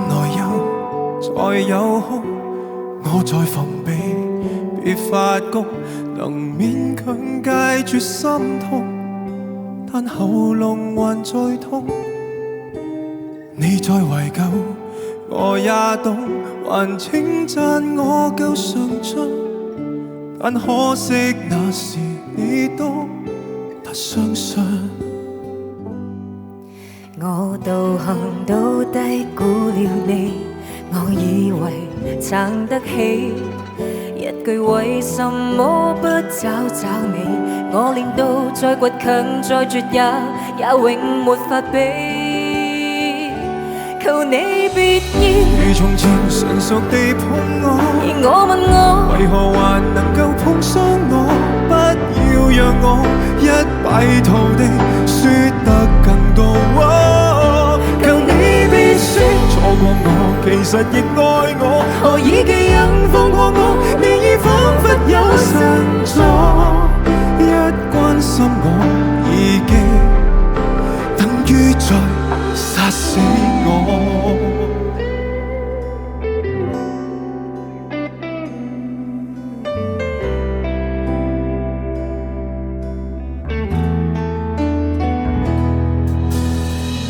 來有再有空，我在防備，別發功，能勉強戒絕心痛，但喉嚨還在痛。你在懷舊，我也懂，還稱讚我夠上進，但可惜那時你都不相信。我道行都低估了你，我以為撐得起，一句為什麼不找找你，我練到再倔強再絕也永沒法比。求你別要如從前純熟地碰我，而我問我為何還能夠碰傷我？不要讓我一敗塗地輸得更多。求你別說錯過我，其實亦愛我，何以記憶放過我？你已彷彿有神助，一關心我已經等於在殺死我。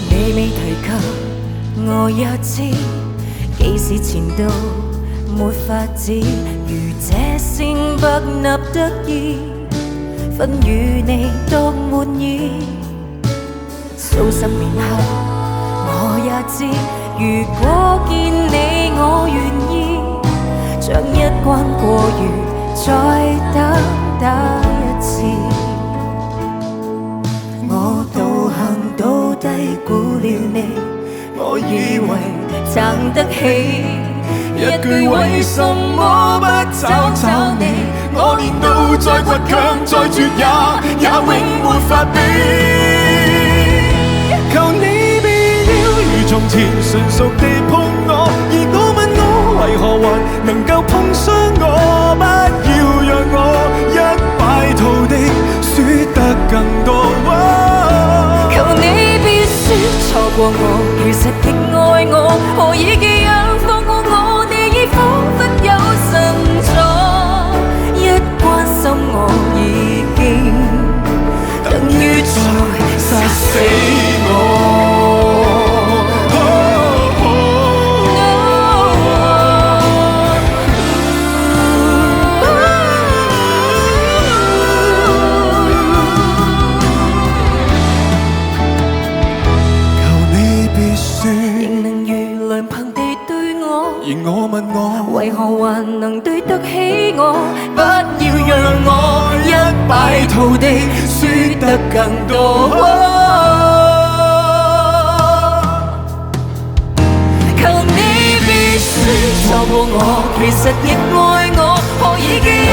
你未提及，我也知，幾時前度沒法子，如這聲不納得意，分與你當滿意。數十年後，我也知，如果見你我願意，將一關過完，再打一次。我道行都低估了你，我以為撐得起，一句為什麼不找找你，我練到再倔強再絕也永沒法比。求你別要如從前純熟地碰我，而我問我為何還能夠碰傷我？不要讓我一敗塗地輸得更多。求你別說錯過我，其實亦愛我，何以記憶放過我？你已彷彿有神助，一關心我已經等於在殺死我。而我問我，為何還能對得起我？不要讓我一敗塗地輸得更多。求你別說錯過我，其實亦愛我，何以記憶